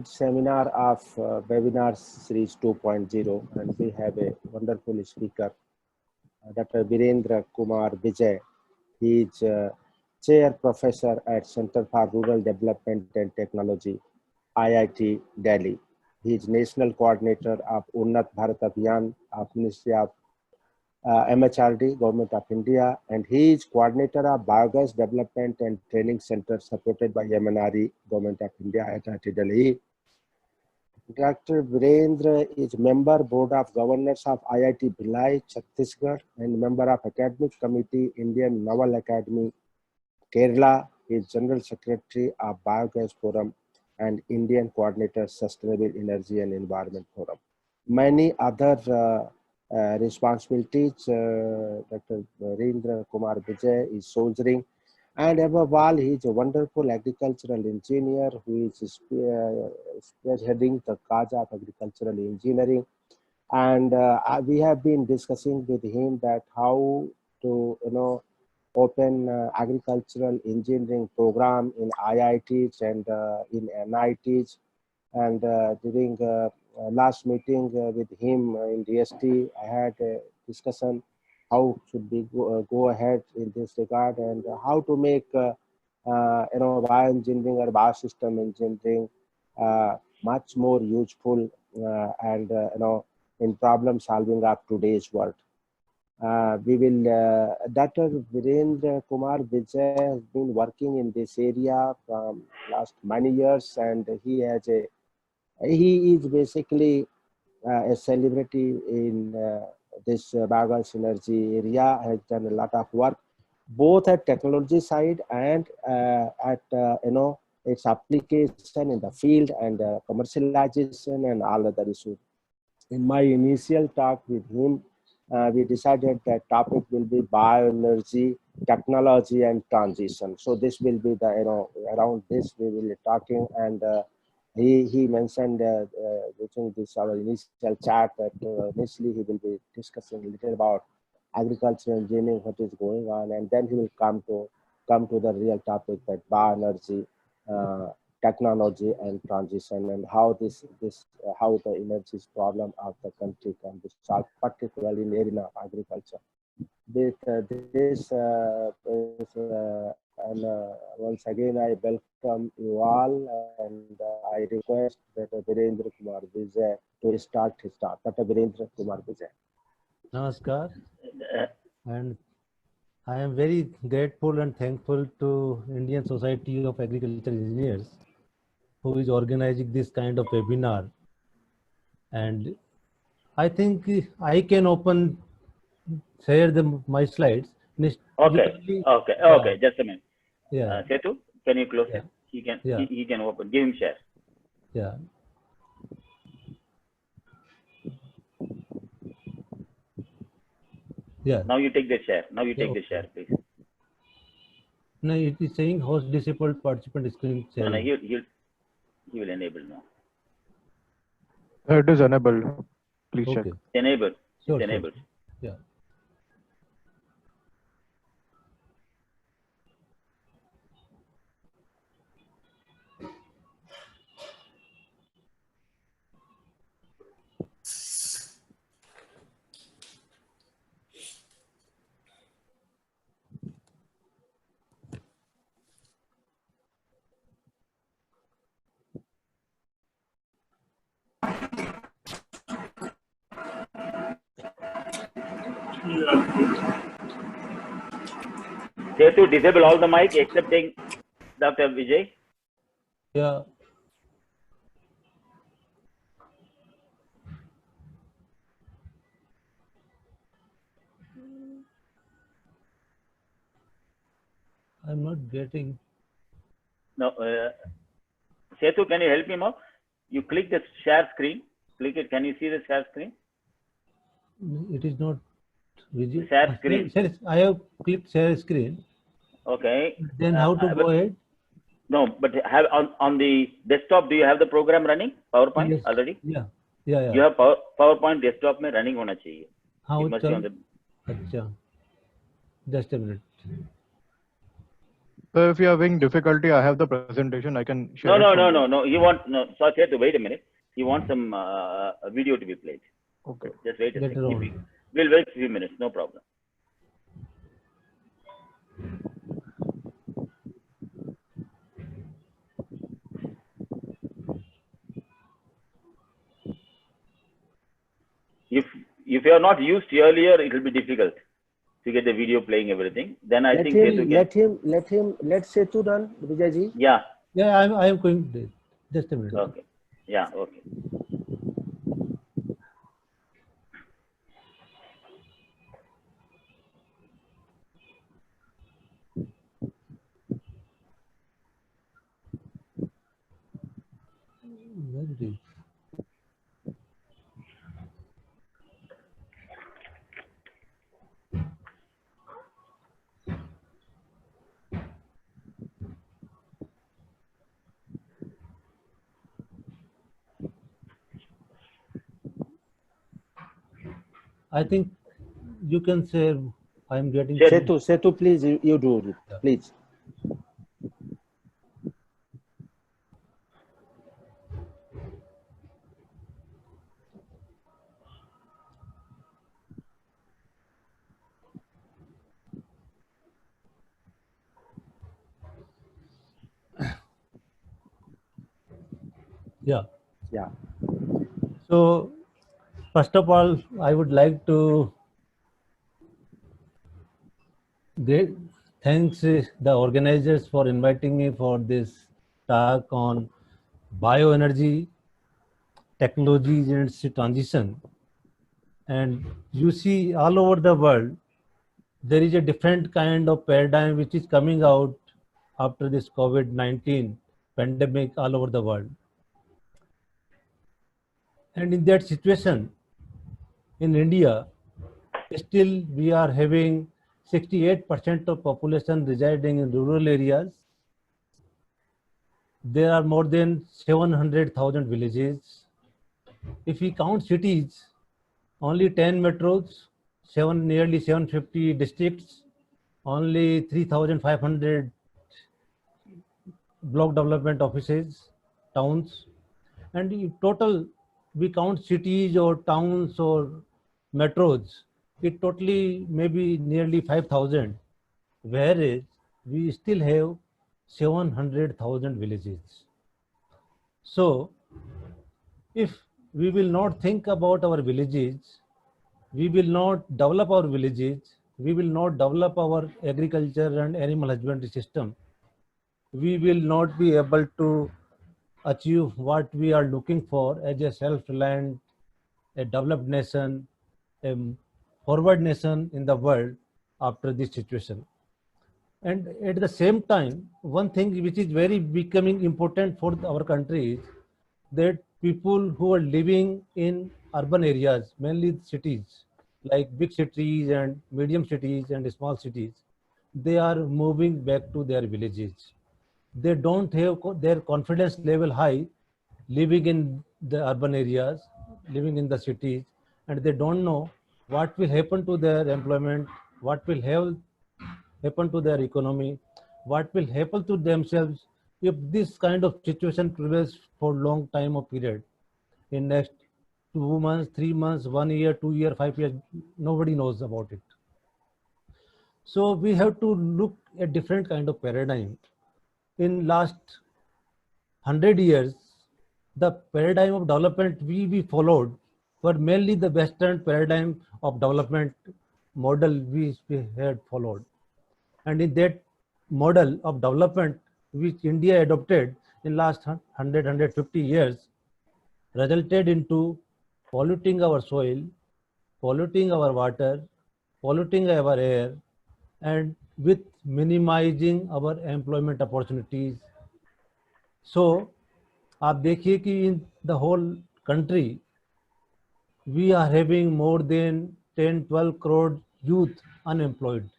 Seminar of Webinar Series 2.0, and we have a wonderful speaker, Dr. Virendra Kumar Vijay. He is Chair Professor at Center for Rural Development and Technology, IIT Delhi. He is National Coordinator of Unnat Bharat Abhiyan of Ministry of MHRD, Government of India, and he is Coordinator of Biogas Development and Training Center supported by MNRE, Government of India at IIT Delhi. Dr. Virendra is member Board of Governors of IIT Bhilai, Chhattisgarh, and member of Academic Committee, Indian Naval Academy, Kerala. He is General Secretary of Biogas Forum and Indian Coordinator Sustainable Energy and Environment Forum. Many other responsibilities Dr. Virendra Kumar Vijay is soldiering. And above all, he is a wonderful agricultural engineer who is spearheading the cause of agricultural engineering. And we have been discussing with him that how to, open agricultural engineering program in IITs and in NITs. And during last meeting with him in DST, I had a discussion how should we go ahead in this regard, and how to make bioengineering or biosystem engineering much more useful and in problem solving of today's world. Dr. Virendra Kumar Vijay has been working in this area from last many years, and he is basically a celebrity in this biogas energy area, has done a lot of work, both at technology side and at its application in the field and commercialization and all other issues. In my initial talk with him, we decided that topic will be bioenergy, technology, and transition. So this will be the around this we will be talking, and he mentioned during this our initial chat that initially he will be discussing a little about agricultural engineering, what is going on, and then he will come to the real topic, that bioenergy, technology, and transition, and how how the energy problem of the country can be solved, particularly in the area of agriculture. And once again, I welcome you all, and I request that Virendra Kumar Vijay to start his talk. Dr. Virendra Kumar Vijay. Namaskar, and I am very grateful and thankful to Indian Society of Agricultural Engineers, who is organizing this kind of webinar. And I think I can share my slides. Okay, just a minute. Yeah. Setu, can you close Yeah. it? He can. Yeah. He can open. Give him share. Yeah. Yeah. Now you take the share. Now you take the share, please. No, it is saying host disabled participant screen sharing. No, he will enable now. It is enabled. Please check. Enabled. Sure, It's enabled. Sure. Yeah. Setu, disable all the mic excepting Dr. Vijay. Yeah. I'm not getting. No, Setu, can you help him out? You click the share screen. Click it. Can you see the share screen? It is not visible. Share screen. I have clicked share screen. Okay. Then how to go ahead? No, but have on the desktop, do you have the program running? PowerPoint Yes. already? Yeah. You have PowerPoint desktop में running होना चाहिए. How it must be on the. अच्छा. Just a minute. So if you are having difficulty, I have the presentation. I can share No, it. no. He wants no. So Setu, wait a minute. He wants some video to be played. Okay. Just wait a Later second. on. We'll wait a few minutes. No problem. If you are not used earlier, it will be difficult to get the video playing everything. Then I think Setu can. Let Setu run, Vijay ji. Yeah. Yeah, I am going there. Just a minute. Okay. Yeah. Okay. Where it is? I think you can say I am getting. Setu, please, you do it, please. Yeah. Yeah. So, first of all, I would like to thanks the organizers for inviting me for this talk on bioenergy, technologies and its transition. And you see all over the world, there is a different kind of paradigm which is coming out after this COVID-19 pandemic all over the world. And in that situation, in India, still we are having 68% of population residing in rural areas. There are more than 700,000 villages. If we count cities, only 10 metros, nearly 750 districts, only 3,500 block development offices, towns, and if total we count cities or towns or metros, it totally maybe nearly 5,000, whereas we still have 700,000 villages. So if we will not think about our villages, we will not develop our villages, we will not develop our agriculture and animal husbandry system, we will not be able to achieve what we are looking for as a self-reliant, a developed nation, a forward nation in the world after this situation. And at the same time, one thing which is very becoming important for our country is that people who are living in urban areas, mainly cities, like big cities and medium cities and small cities, they are moving back to their villages. They don't have their confidence level high living in the urban areas, living in the cities, and they don't know what will happen to their employment, what will happen to their economy, what will happen to themselves if this kind of situation prevails for long time of period. In next 2 months, 3 months, 1 year, 2 year, 5 years, nobody knows about it. So we have to look at different kind of paradigm. In last 100 years, the paradigm of development we followed were mainly the Western paradigm of development model we had followed. And in that model of development which India adopted in last 100, 150 years, resulted into polluting our soil, polluting our water, polluting our air, and with minimizing our employment opportunities. So आप देखिए कि in the whole country we are having more than 10-12 crore youth unemployed.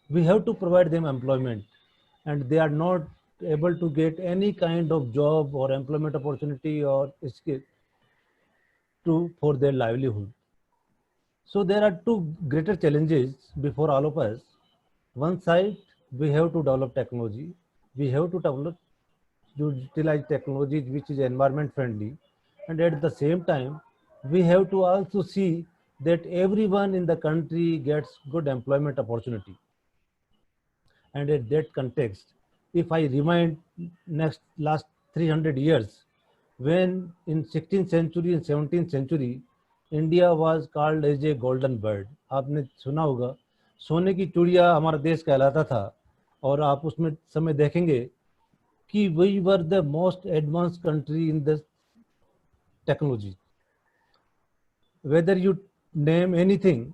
We have to provide them employment, and they are not able to get any kind of job or employment opportunity or skill for their livelihood. So there are two greater challenges before all of us. One side, we have to develop technology. We have to utilize technology which is environment friendly, and at the same time, we have to also see that everyone in the country gets good employment opportunity. And at that context, if I remind last 300 years, when in 16th century and 17th century, India was called as a golden bird. आपने सुना होगा, सोने की चिड़िया हमारा देश कहलाता था, और आप उसमें समय देखेंगे कि we were the most advanced country in the technology. Whether you name anything,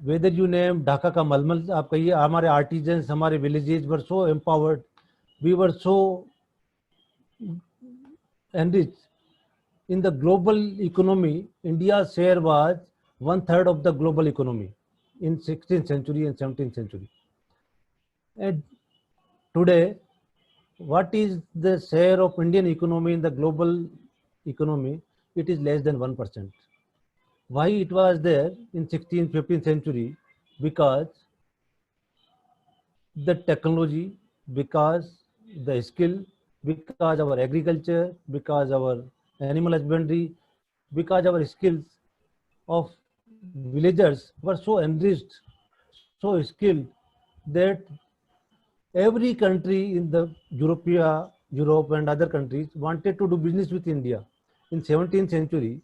whether you name Dhaka का मलमल, आप कहिए, हमारे artisans, हमारे villages were so empowered, we were so enriched. In the global economy, India's share was 1/3 of the global economy in 16th century and 17th century. And today, what is the share of Indian economy in the global economy? It is less than 1%. Why it was there in 16th, 15th century? Because the technology, because the skill, because our agriculture, because our animal husbandry, because our skills of villagers were so enriched, so skilled, that every country in the Europe and other countries wanted to do business with India. In 17th century,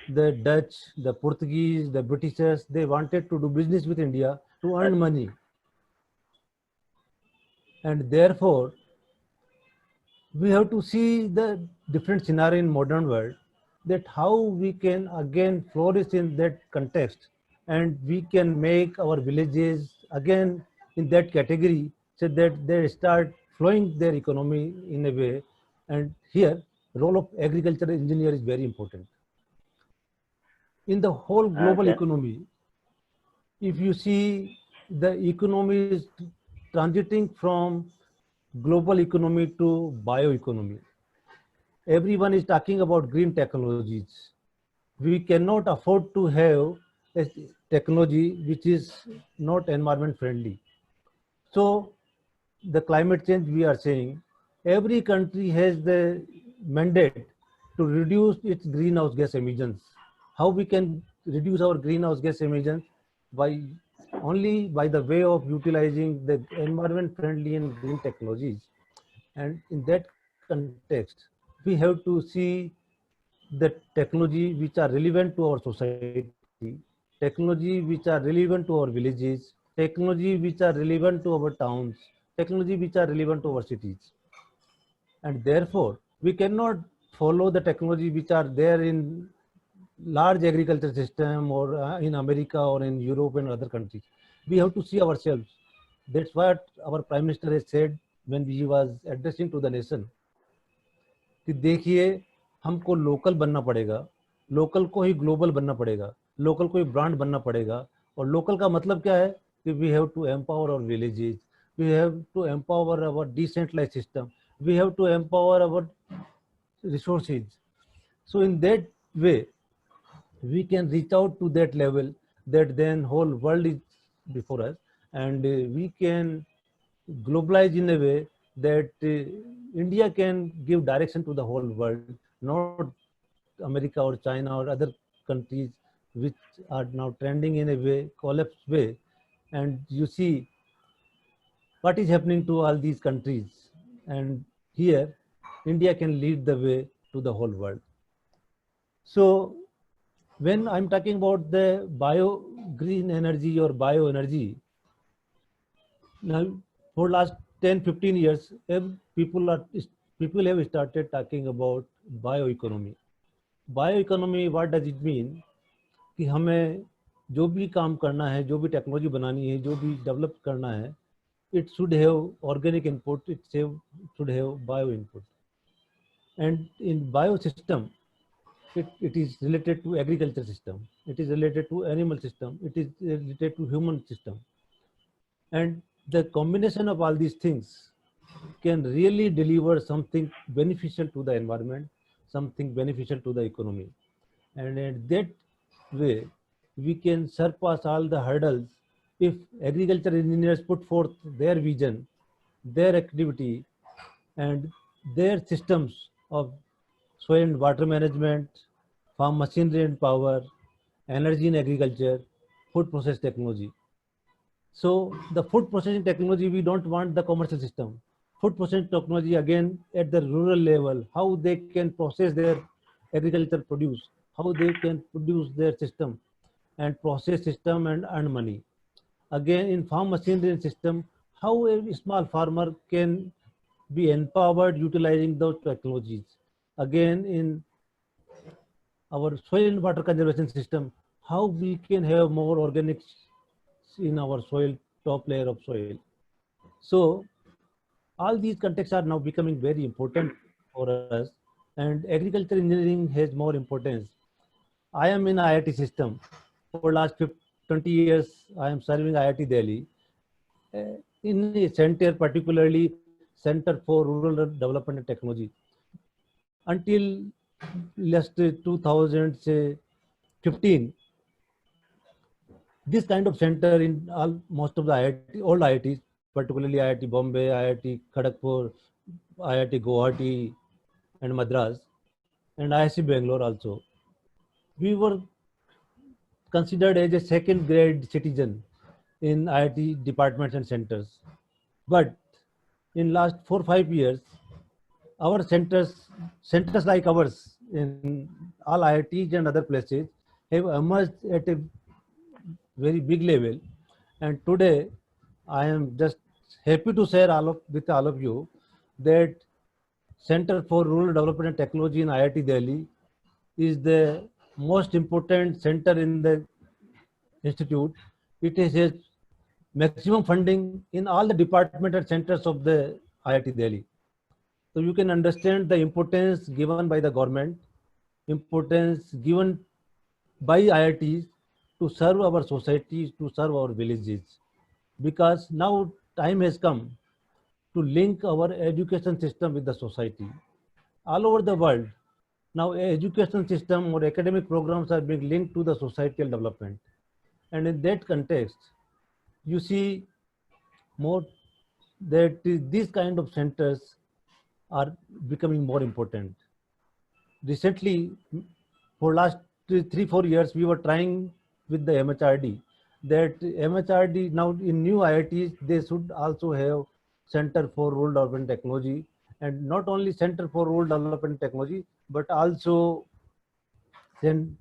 the Dutch, the Portuguese, the Britishers, they wanted to do business with India to earn money. And therefore, we have to see the different scenario in modern world, that how we can again flourish in that context, and we can make our villages again in that category, so that they start flowing their economy in a way. And here, role of agricultural engineer is very important. In the whole global economy, if you see, the economy is transiting from global economy to bioeconomy. Everyone is talking about green technologies. We cannot afford to have a technology which is not environment friendly. So the climate change, we are saying, every country has the mandate to reduce its greenhouse gas emissions. How we can reduce our greenhouse gas emissions? Only by the way of utilizing the environment friendly and green technologies. And in that context, we have to see the technology which are relevant to our society, technology which are relevant to our villages, technology which are relevant to our towns, technology which are relevant to our cities. And therefore, we cannot follow the technology which are there in large agriculture system, or in America or in Europe and other countries. We have to see ourselves. That's what our Prime Minister has said when he was addressing to the nation. कि देखिए, हमको local बनना पड़ेगा, local को ही global बनना पड़ेगा, local को ही brand बनना पड़ेगा. और लोकल का मतलब क्या है कि we have to empower our villages, we have to empower our decentralized system, we have to empower our resources. So in that way, we can reach out to that level, that then whole world is before us, and we can globalize in a way that India can give direction to the whole world, not America or China or other countries which are now trending in a way, collapsed way. And you see what is happening to all these countries. And here, India can lead the way to the whole world. So when I'm talking about the bio green energy or bioenergy, now for last 10-15 years, people have started talking about bioeconomy. Bioeconomy, what does it mean? कि हमें जो भी काम करना है, जो भी technology बनानी है, जो भी डेवलप करना है, it should have organic input, it should have bio input. And in biosystem, it is related to agriculture system, it is related to animal system, it is related to human system. And the combination of all these things can really deliver something beneficial to the environment, something beneficial to the economy. And in that way, we can surpass all the hurdles if agriculture engineers put forth their vision, their activity, and their systems of soil and water management, farm machinery and power, energy in agriculture, food process technology. So the food processing technology, we don't want the commercial system. Food processing technology, again, at the rural level, how they can process their agriculture produce, how they can produce their system and process system and earn money. Again, in farm machinery and system, how a small farmer can be empowered utilizing those technologies. Again, in our soil and water conservation system, how we can have more organics in our soil, top layer of soil. So all these contexts are now becoming very important for us, and agriculture engineering has more importance. I am in IIT system. For last 20 years, I am serving IIT Delhi in a center, particularly Center for Rural Development and Technology. Until last 2015, this kind of center in most of the IIT, old IITs, particularly IIT Bombay, IIT Kharagpur, IIT Guwahati and Madras, and IIC Bangalore also, we were considered as a second grade citizen in IIT departments and centers. But in last 4-5 years, our centers like ours in all IITs and other places have emerged at a very big level. And today, I am just happy to share with all of you that Center for Rural Development and Technology in IIT Delhi is the most important center in the institute. It has maximum funding in all the department and centers of the IIT Delhi. So you can understand the importance given by the government, importance given by IITs to serve our societies, to serve our villages. Because now time has come to link our education system with the society. All over the world, now education system or academic programs are being linked to the societal development. And in that context, you see more that these kind of centers are becoming more important. Recently, for last 3-4 years, we were trying with the MHRD that MHRD now in new IITs, they should also have Center for Rural Development Technology, and not only Center for Rural Development Technology, but also then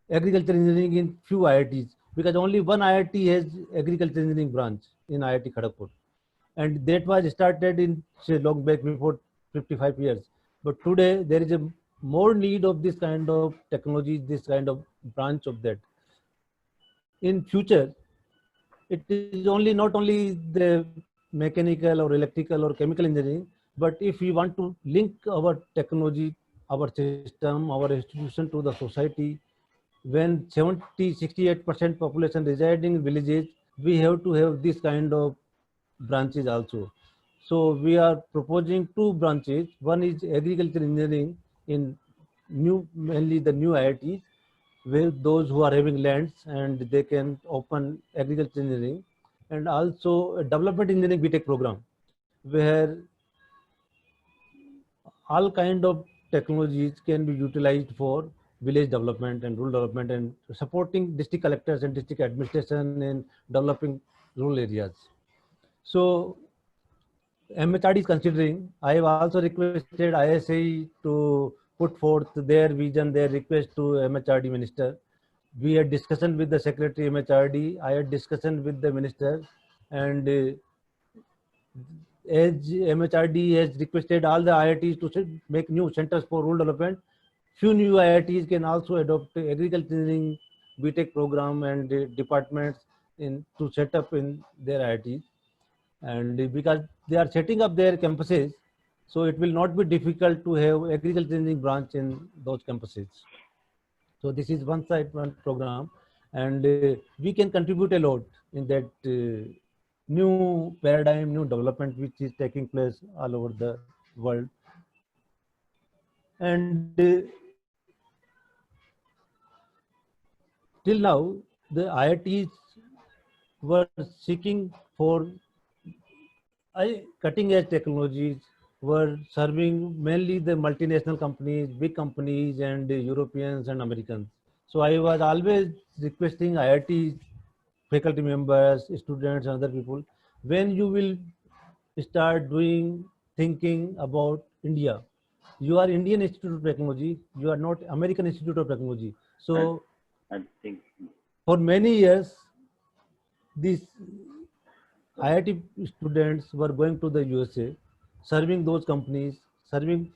agriculture engineering in few IITs, because only one IIT has agriculture engineering branch in IIT Kharagpur. And that was started in say long back before 55 years. But today there is a more need of this kind of technology, this kind of branch of that. In future, it is only not only the mechanical or electrical or chemical engineering, but if we want to link our technology, our system, our institution to the society, when 68% population residing in villages, we have to have this kind of branches also. So we are proposing 2 branches. One is agriculture engineering in mainly the new IITs, where those who are having lands and they can open agriculture engineering, and also a development engineering BTech program, where all kind of technologies can be utilized for village development and rural development and supporting district collectors and district administration in developing rural areas. So MHRD is considering. I have also requested ISI to put forth their vision, their request to MHRD minister. We had discussion with the secretary MHRD. I had discussion with the minister, and as MHRD has requested all the IITs to make new centers for rural development, few new IITs can also adopt agriculture engineering BTech program and departments to set up in their IITs. And because they are setting up their campuses, so it will not be difficult to have agriculture engineering branch in those campuses. So this is one program, and we can contribute a lot in that new paradigm, new development which is taking place all over the world. And till now, the IITs were seeking for cutting edge technologies, were serving mainly the multinational companies, big companies, and Europeans and Americans. So I was always requesting IIT faculty members, students, and other people, when you will start doing thinking about India. You are Indian Institute of Technology. You are not American Institute of Technology. So I think. for many years, these IIT students were going to the USA, serving those companies, serving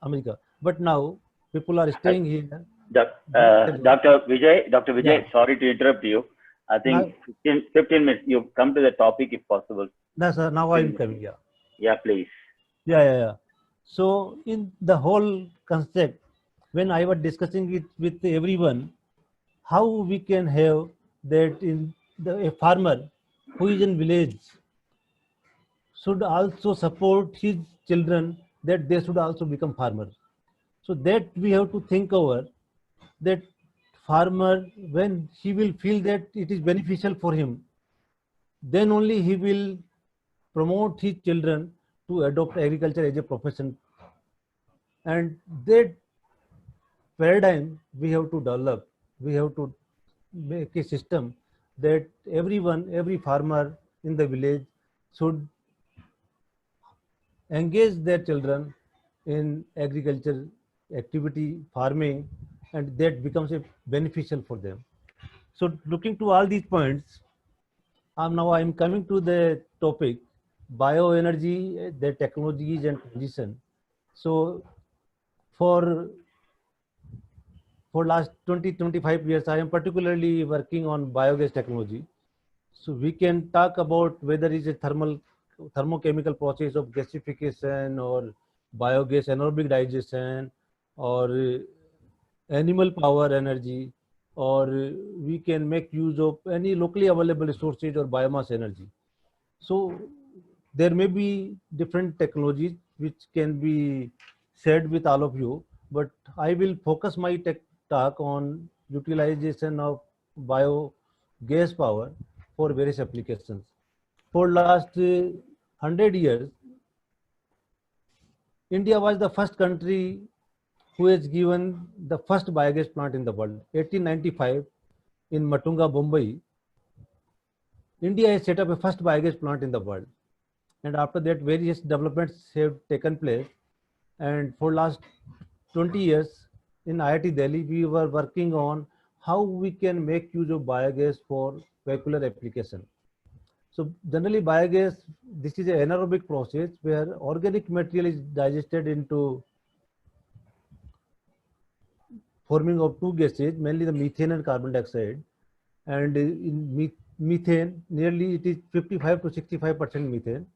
America. But now people are staying here. Dr. Yeah. Vijay, sorry to interrupt you. I think 15 minutes. You come to the topic if possible. No, sir. Now I am coming. Yeah. Yeah, please. Yeah. So in the whole concept, when I was discussing it with everyone, how we can have that in a farmer who is in village should also support his children that they should also become farmers. So that we have to think over that farmer, when he will feel that it is beneficial for him, then only he will promote his children to adopt agriculture as a profession. And that paradigm we have to develop. We have to make a system that everyone, every farmer in the village should engage their children in agriculture activity, farming, and that becomes a beneficial for them. So looking to all these points, now I'm coming to the topic, bioenergy, the technologies and transition. So for last 20-25 years, I am particularly working on biogas technology. So we can talk about whether it's a thermochemical process of gasification or biogas anaerobic digestion or animal power energy, or we can make use of any locally available resources or biomass energy. So there may be different technologies which can be shared with all of you, but I will focus my talk on utilization of biogas power for various applications. For last 100 years, India was the first country who has given the first biogas plant in the world. 1895 in Matunga, Mumbai, India has set up a first biogas plant in the world. And after that, various developments have taken place. And for last 20 years in IIT Delhi, we were working on how we can make use of biogas for vehicular application. So generally biogas, this is an anaerobic process where organic material is digested into forming of two gases, mainly the methane and carbon dioxide. And in methane, nearly it is 55 to 65% methane,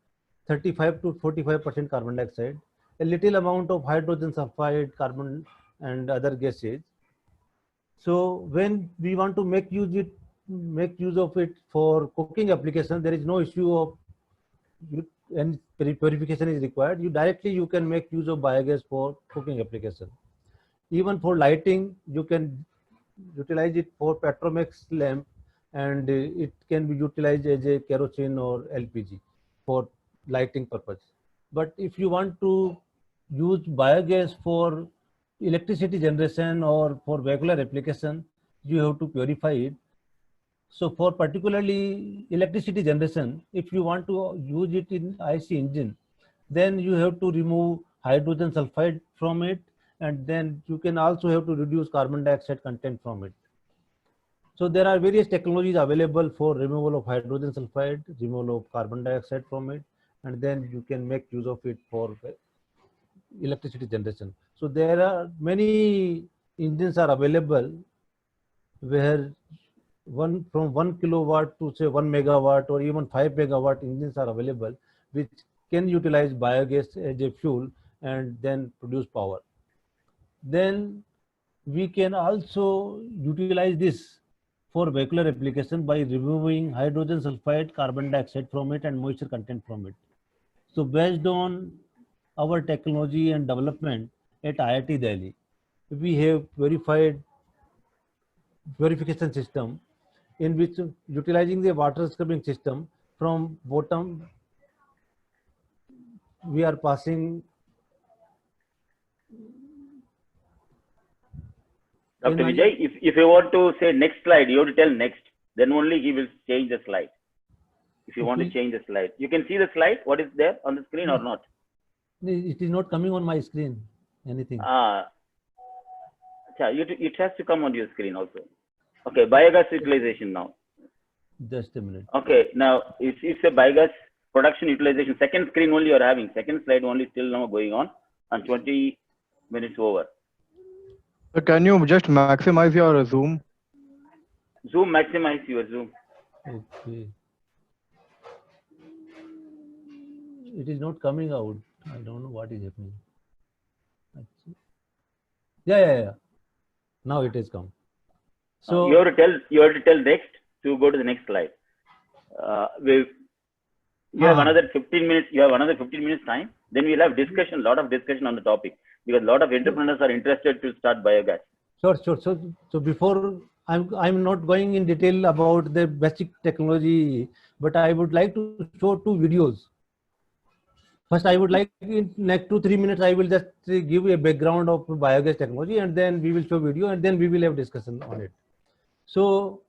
35 to 45% carbon dioxide, a little amount of hydrogen sulfide, carbon and other gases. So when we want to make use of it for cooking application, there is no issue of and purification is required. You can make use of biogas for cooking application. Even for lighting, you can utilize it for Petromax lamp, and it can be utilized as a kerosene or LPG for lighting purpose. But if you want to use biogas for electricity generation or for vehicular application, you have to purify it. So for particularly electricity generation, if you want to use it in IC engine, then you have to remove hydrogen sulfide from it, and then you can also have to reduce carbon dioxide content from it. So there are various technologies available for removal of hydrogen sulfide, removal of carbon dioxide from it, and then you can make use of it for electricity generation. So there are many engines are available where from 1 kilowatt to say 1 megawatt or even 5 megawatt engines are available, which can utilize biogas as a fuel and then produce power. Then we can also utilize this for vehicular application by removing hydrogen sulfide, carbon dioxide from it and moisture content from it. So based on our technology and development at IIT Delhi, we have verification system in which utilizing the water scrubbing system from bottom, we are passing. Dr. Vijay, if you want to say next slide, you have to tell next. Then only he will change the slide. If you want to change the slide, you can see the slide. What is there on the screen or not? It is not coming on my screen. Anything. It has to come on your screen also. Okay, biogas utilization now. Just a minute. Okay, now it's a biogas production utilization. Second screen only you are having. Second slide only still now going on, and 20 minutes over. So can you just maximize your Zoom? Zoom, maximize your Zoom. Okay. It is not coming out. I don't know what is happening. Yeah. Now it has come. So you have to tell next to go to the next slide. You have another 15 minutes. You have another 15 minutes time. Then we'll have discussion, lot of discussion on the topic, because a lot of entrepreneurs are interested to start biogas. Sure. So before I'm not going in detail about the basic technology, but I would like to show 2 videos. First, I would like in next 2-3 minutes, I will just give a background of biogas technology, and then we will show video, and then we will have discussion on it. So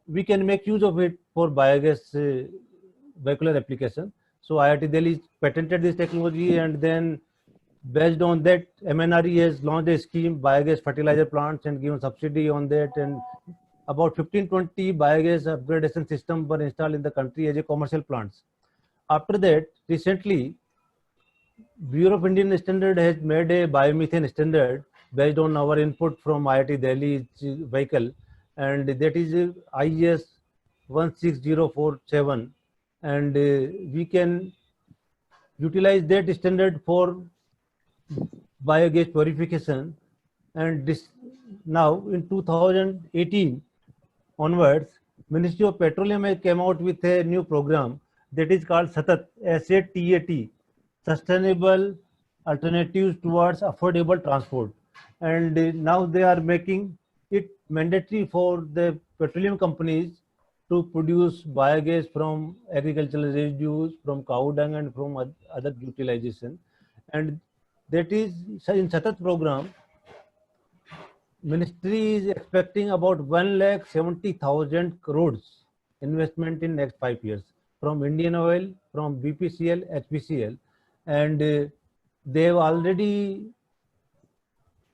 we can make use of it for biogas vehicular application. So IIT Delhi patented this technology, and then based on that, MNRE has launched a scheme, biogas fertilizer plants, and given subsidy on that, and about 15-20 biogas upgradation systems were installed in the country as a commercial plants. After that, recently, Bureau of Indian Standard has made a biomethane standard based on our input from IIT Delhi vehicle, and that is IS 16047, and we can utilize that standard for biogas purification. And this now in 2018 onwards, Ministry of Petroleum has came out with a new program that is called SATAT, SATAT, Sustainable Alternatives Towards Affordable Transport. And now they are making it mandatory for the petroleum companies to produce biogas from agricultural residues, from cow dung, and from other utilization. And that is in SATAT program, Ministry is expecting about 1,70,000 crores investment in next 5 years from Indian Oil, from BPCL, HPCL, and they have already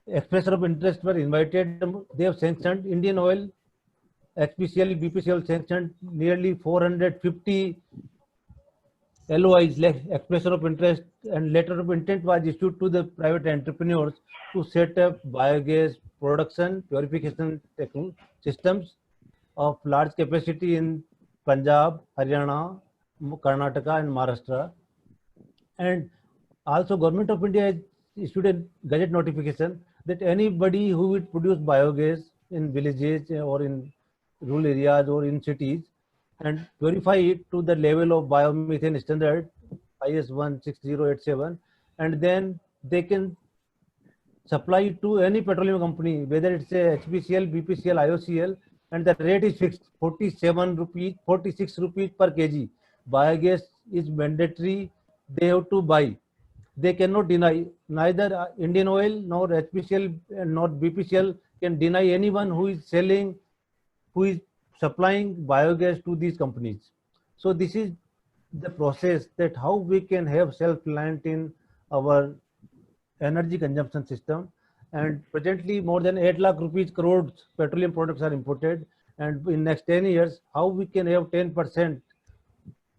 expression of interest were invited. They have sanctioned Indian Oil, HPCL, BPCL sanctioned nearly 450 LOIs, expression of interest, and letter of intent was issued to the private entrepreneurs to set up biogas production purification systems of large capacity in Punjab, Haryana, Karnataka, and Maharashtra. And also Government of India has issued a gazette notification that anybody who will produce biogas in villages or in rural areas or in cities and purify it to the level of biomethane standard IS 16087, and then they can supply it to any petroleum company, whether it's a HPCL, BPCL, IOCL, and the rate is fixed 47 rupees, 46 rupees per kg. Biogas is mandatory, they have to buy. They cannot deny, neither Indian Oil nor HPCL nor BPCL can deny anyone who is selling, who is supplying biogas to these companies. So this is the process that how we can have self-reliant in our energy consumption system. And presently more than 8 lakh rupees crores petroleum products are imported, and in next 10 years how we can have 10%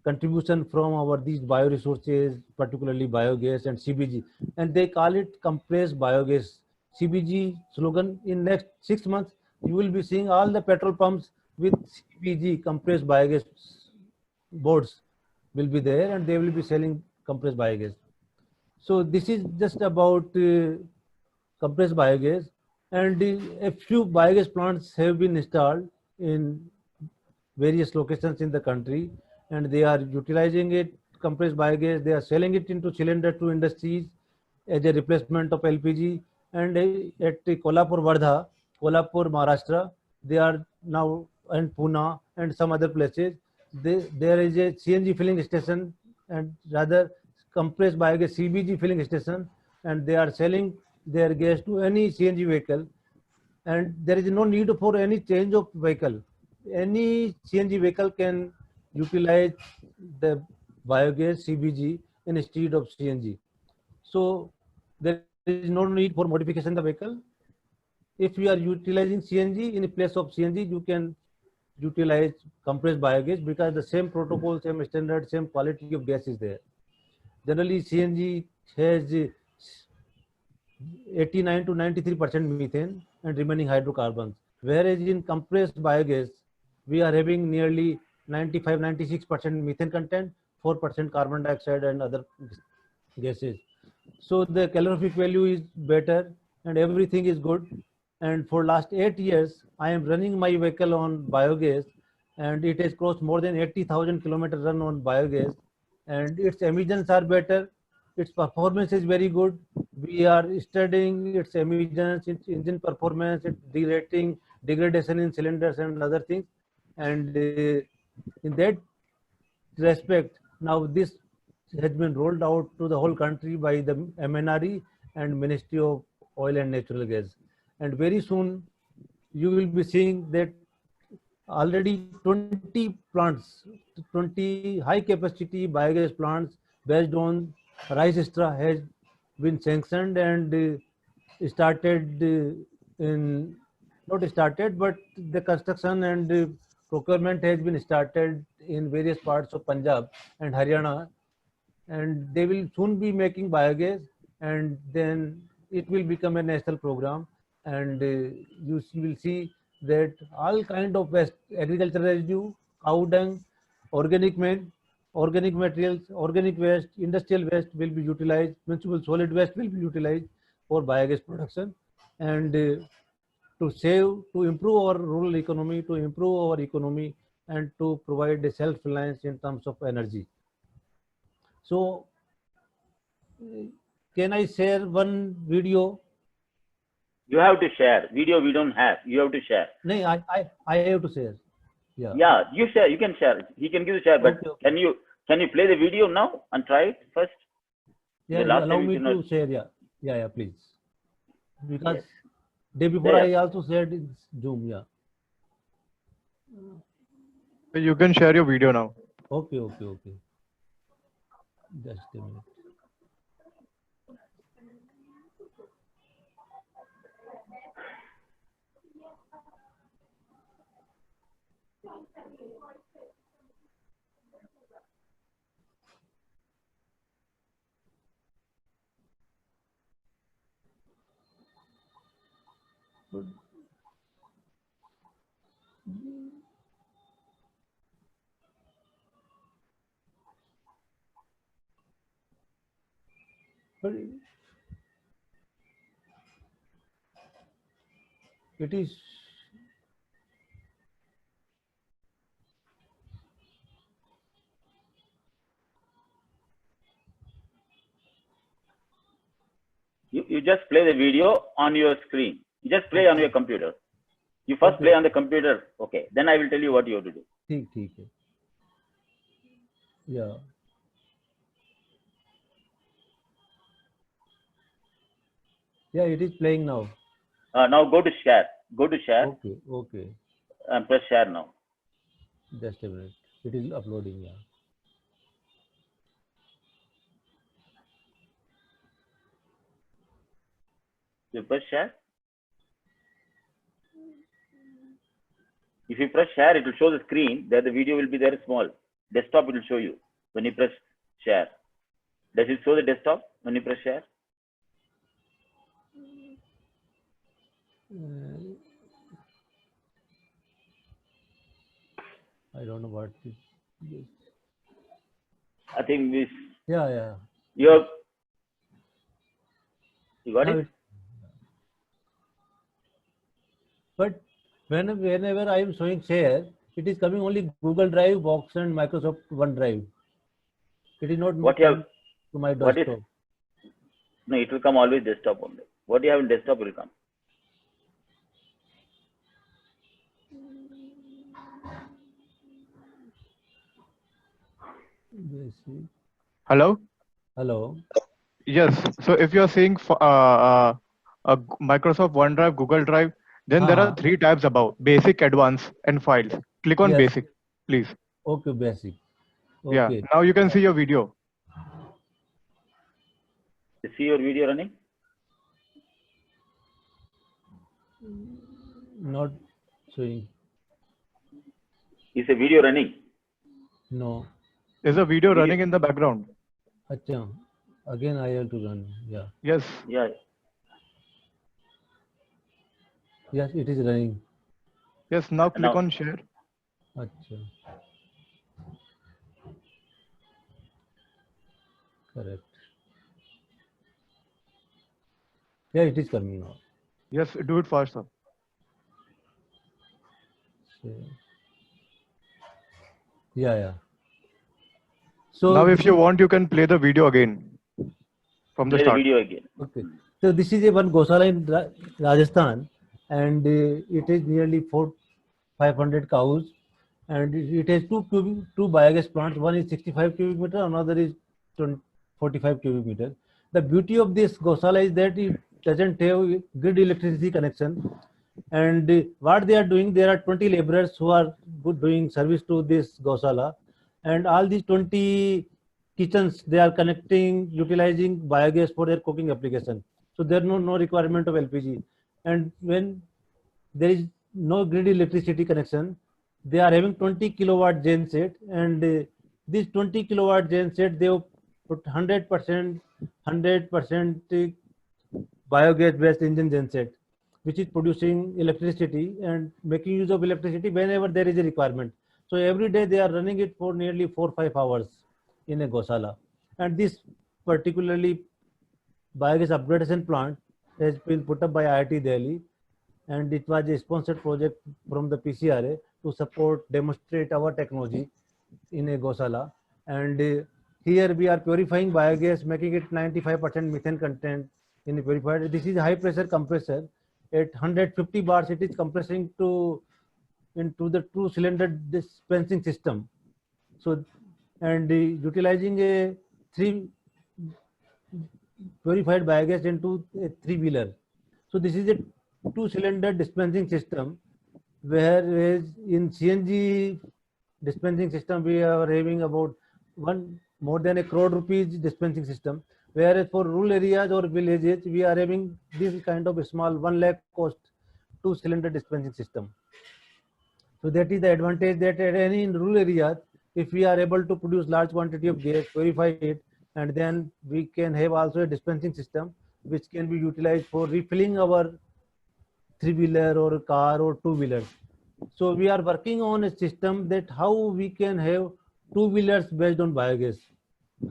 contribution from our these bioresources, particularly biogas and CBG, and they call it compressed biogas. CBG slogan, in next 6 months you will be seeing all the petrol pumps with CBG, compressed biogas boards will be there, and they will be selling compressed biogas. So this is just about compressed biogas, and a few biogas plants have been installed in various locations in the country, and they are utilizing it, compressed biogas. They are selling it into cylinder to industries as a replacement of LPG. And at Kolhapur, Wardha, Kolhapur, Maharashtra, they are now and Pune and some other places, there is a CNG filling station and rather compressed biogas CBG filling station, and they are selling their gas to any CNG vehicle, and there is no need for any change of vehicle. Any CNG vehicle can utilize the biogas CBG instead of CNG. So there is no need for modification of the vehicle. If you are utilizing CNG in place of CNG, you can utilize compressed biogas because the same protocol, same standard, same quality of gas is there. Generally, CNG has 89 to 93% methane and remaining hydrocarbons, whereas in compressed biogas, we are having nearly 95-96% methane content, 4% carbon dioxide and other gases. So the calorific value is better and everything is good. And for last 8 years, I am running my vehicle on biogas, and it has crossed more than 80,000 kilometers run on biogas, and its emissions are better. Its performance is very good. We are studying its emissions, its engine performance, its derating, degradation in cylinders and other things. And in that respect, now this has been rolled out to the whole country by the MNRE and Ministry of Oil and Natural Gas. And very soon you will be seeing that already 20 plants, 20 high capacity biogas plants based on rice straw has been sanctioned and started in, not started, but the construction and procurement has been started in various parts of Punjab and Haryana, and they will soon be making biogas, and then it will become a national program, and you will see that all kind of waste, agricultural residue, cow dung, organic materials, organic waste, industrial waste will be utilized, municipal solid waste will be utilized for biogas production, and to save, to improve our rural economy, to improve our economy, and to provide a self-reliance in terms of energy. So, can I share one video? You have to share. Video we don't have. You have to share. No, I have to share. Yeah. Yeah, you share. You can share. He can give the share, but Okay. can you play the video now and try it first? Yeah, The last allow time me you to cannot- share. Yeah, yeah, please. Because Yes. day before There. I also shared in Zoom. Yeah. You can share your video now. Okay. Just a minute. But it is. You just play the video on your screen. You just play on your computer. You first Okay. play on the computer. Okay. Then I will tell you what you have to do. ठीक है. Yeah. Yeah, it is playing now. Now go to share. Go to share Okay. and press share now. Just a minute. It is uploading. Yeah. You press share. If you press share, it will show the screen. There the video will be there small. Desktop it will show you when you press share. Does it show the desktop when you press share? I don't know what it is. I think this. Yeah. You got Now it? But whenever I am showing share, it is coming only Google Drive, Box, and Microsoft OneDrive. It is not What you have? to my What is? desktop. No, it will come always desktop only. What you have in desktop will come. basic. Hello? Hello. Yes. So if you're seeing Microsoft OneDrive, Google Drive, then there are हाँ, 3 tabs above: Basic, Advanced, and Files. Click on yes. Basic, please. Okay, basic. Yeah. Okay. Now you can see your video. You see your video running? Not showing. Is a video running? No. There's a video Video. running in the background. Acha. Again, I have to run. Yeah. Yes. Yeah. Yes, it is running. Yes. Now click Now, on share. Acha. Correct. Yeah, it is coming now. Yes. Do it faster. Share. Yeah. So Now, this if you is want, you can play the video again from the play the start. video again. okay. So this is a one Gosala in Rajasthan, and it is nearly 500 cows, and it has two biogas plants. One is 65 cubic meter, another is 45 cubic meter. The beauty of this Gosala is that it doesn't have grid electricity connection, and what they are doing, there are 20 laborers who are doing service to this Gosala, and all these 20 kitchens they are connecting, utilizing biogas for their cooking application. So there is no requirement of LPG, and when there is no grid electricity connection, they are having 20 kilowatt gen set, and this 20 kilowatt gen set they have put 100% biogas based engine genset, which is producing electricity and making use of electricity whenever there is a requirement. So every day they are running it for nearly 4-5 hours in a Gosala. And this particularly biogas upgradation plant has been put up by IIT Delhi, and it was a sponsored project from the PCRA to support, demonstrate our technology in a Gosala. And here we are purifying biogas, making it 95% methane content in the purified. This is high pressure compressor. At 150 bars, it is compressing into the two cylinder dispensing system. So, and utilizing a purified biogas into a three-wheeler. So this is a two-cylinder dispensing system, whereas in CNG dispensing system we are having about more than ₹1 crore dispensing system, whereas for rural areas or villages we are having this kind of a small 1 lakh cost two-cylinder dispensing system. So that is the advantage, that at any in rural areas, if we are able to produce large quantity of gas, purify it, and then we can have also a dispensing system which can be utilized for refilling our three-wheeler or car or two-wheelers. So we are working on a system that how we can have two-wheelers based on biogas.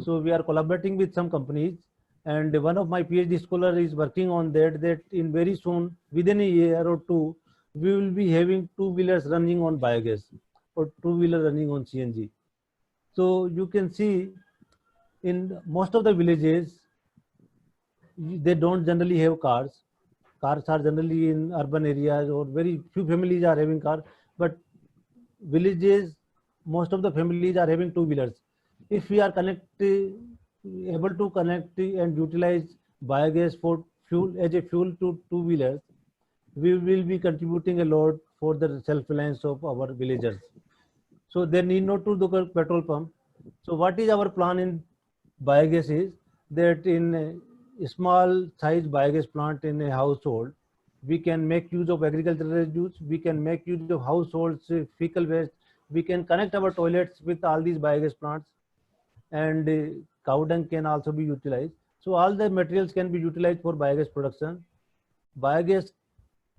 So we are collaborating with some companies, and one of my PhD scholar is working on that in very soon, within a year or two, we will be having two-wheelers running on biogas or two-wheeler running on CNG. So you can see in most of the villages, they don't generally have cars. Cars are generally in urban areas, or very few families are having cars, but villages, most of the families are having two-wheelers. If we are able to connect and utilize biogas for fuel as a fuel to two-wheelers, we will be contributing a lot for the self-reliance of our villagers. So they need not to do a petrol pump. So what is our plan in biogas is that in a small size biogas plant in a household, we can make use of agricultural residues, we can make use of households fecal waste, we can connect our toilets with all these biogas plants, and cow dung can also be utilized. So all the materials can be utilized for biogas production. Biogas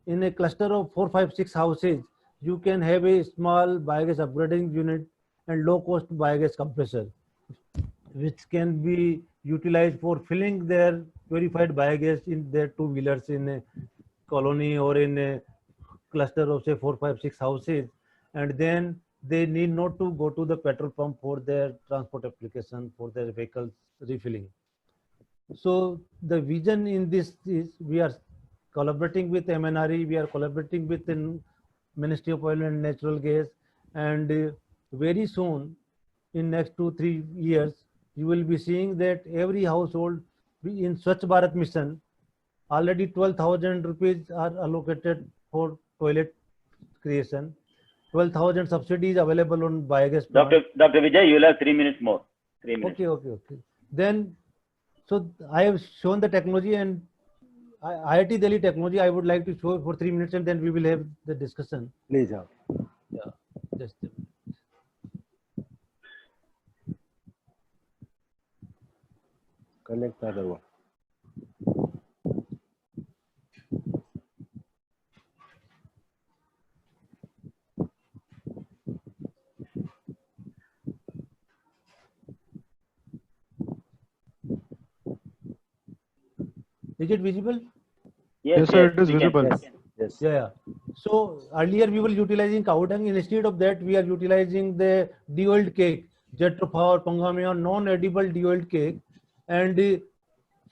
in a cluster of 4, 5, 6 houses, you can have a small biogas upgrading unit and low cost biogas compressor, which can be utilized for filling their purified biogas in their two-wheelers in a colony or in a cluster of say 4, 5, 6 houses, and then they need not to go to the petrol pump for their transport application, for their vehicles refilling. So the vision in this is we are collaborating with MNRE, we are collaborating with the Ministry of Oil and Natural Gas, and very soon in next 2-3 years, you will be seeing that every household in Swachh Bharat mission, already 12,000 rupees are allocated for toilet creation. 12,000 subsidies available on biogas plant. Dr. Vijay, you will have 3 minutes more. 3 minutes. Okay. Then, so I have shown the technology, and IIT Delhi technology I would like to show for 3 minutes, and then we will have the discussion. Please. Yeah, just a minute. Connect the other one. Is it visible? Yes, sir, it is we can. visible. Yes. Yeah. So earlier we were utilizing cow dung. Instead of that, we are utilizing the de-oiled cake, jatropha or pangamia, non-edible de-oiled cake. And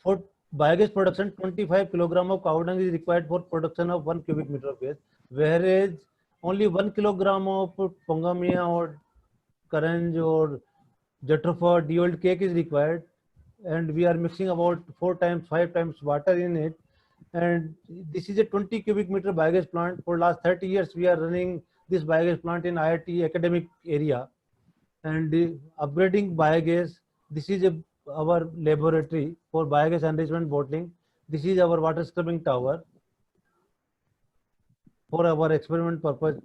for biogas production, 25 kilogram of cow dung is required for production of 1 cubic meter of gas, whereas only 1 kilogram of pangamia or karanj or jatropha de-oiled cake is required, and we are mixing about 4 times 5 times water in it. And this is a 20 cubic meter biogas plant. For last 30 years we are running this biogas plant in IIT academic area, and upgrading biogas. This is our laboratory for biogas enrichment bottling. This is our water scrubbing tower for our experiment purpose.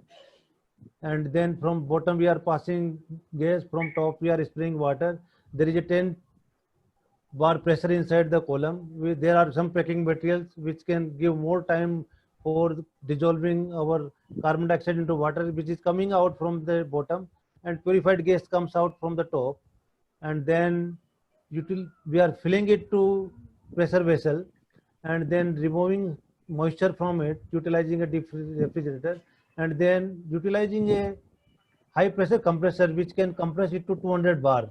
And then from bottom we are passing gas, from top we are spraying water. There is a 10 bar pressure inside the column. There are some packing materials which can give more time for dissolving our carbon dioxide into water, which is coming out from the bottom, and purified gas comes out from the top. And then we are filling it to pressure vessel, and then removing moisture from it, utilizing a deep refrigerator, and then utilizing a high pressure compressor which can compress it to 200 bar.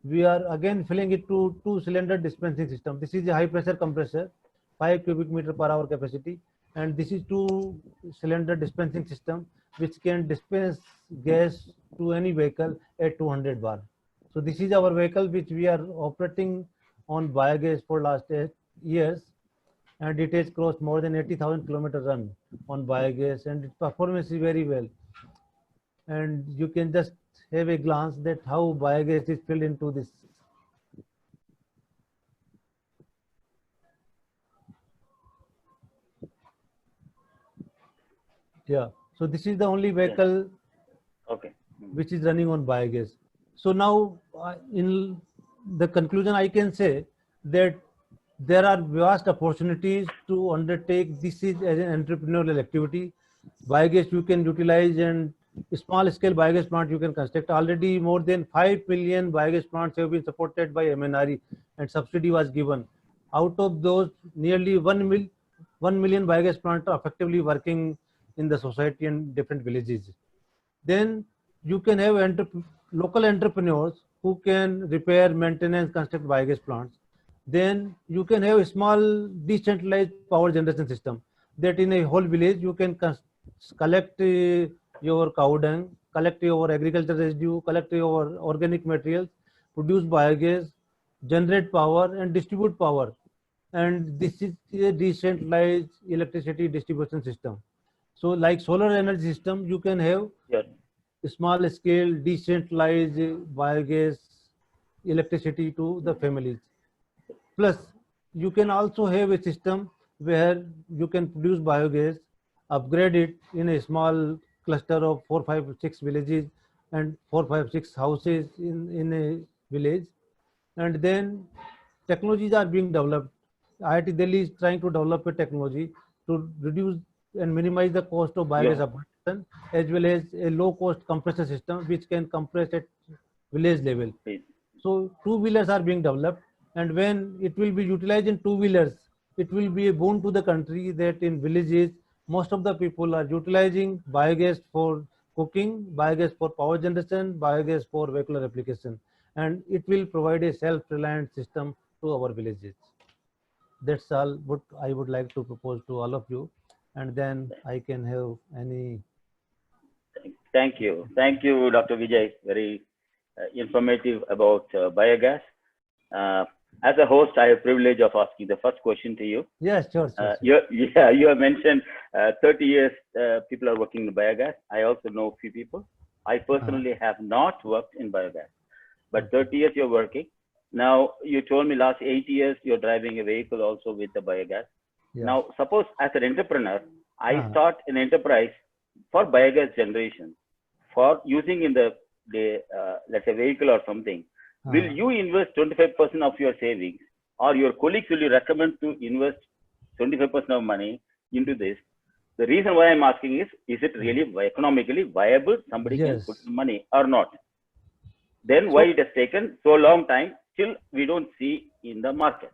We are again filling it to 2-cylinder dispensing system. This is a high pressure compressor, 5 cubic meter per hour capacity, and this is 2-cylinder dispensing system which can dispense gas to any vehicle at 200 bar. So this is our vehicle which we are operating on biogas for last 8 years, and it has crossed more than 80,000 kilometer run on biogas, and its performance is very well. And you can just have a glance that how biogas is filled into this. Yeah, so this is the only vehicle which is running on biogas. So now in the conclusion I can say that there are vast opportunities to undertake this is as an entrepreneurial activity. Biogas you can utilize, and small scale biogas plant you can construct. Already more than 5 million biogas plants have been supported by MNRE, and subsidy was given. Out of those, nearly 1 million biogas plants are effectively working in the society and different villages. Then you can have local entrepreneurs who can repair, maintenance, construct biogas plants. Then you can have a small decentralized power generation system that in a whole village you can collect your cow dung, collect your agricultural residue, collect your organic materials, produce biogas, generate power and distribute power. And this is a decentralized electricity distribution system. So like solar energy system, you can have small scale decentralized biogas electricity to the families. Plus, you can also have a system where you can produce biogas, upgrade it in a small cluster of 4, 5, 6 villages and 4, 5, 6 houses in a village. And then technologies are being developed. IIT Delhi is trying to develop a technology to reduce and minimize the cost of biogas upgradation, as well as a low cost compressor system which can compress at village level. So two-wheelers are being developed, and when it will be utilized in two-wheelers, it will be a boon to the country that in villages most of the people are utilizing biogas for cooking, biogas for power generation, biogas for vehicular application, and it will provide a self-reliant system to our villages. That's all what I would like to propose to all of you, and then I can have any. Thank you, Dr. Vijay. Very informative about biogas. As a host, I have privilege of asking the first question to you. Yes, sure. You have mentioned 30 years people are working in biogas. I also know a few people. I personally have not worked in biogas, but 30 years you're working. Now, you told me last 8 years you're driving a vehicle also with the biogas. Yeah. Now, suppose as an entrepreneur, I start an enterprise for biogas generation for using in the let's say vehicle or something. Will you invest 25% of your savings, or your colleagues will you recommend to invest 25% of money into this? The reason why I'm asking is it really economically viable? Somebody can put money or not? Then why it has taken so long time till we don't see in the market?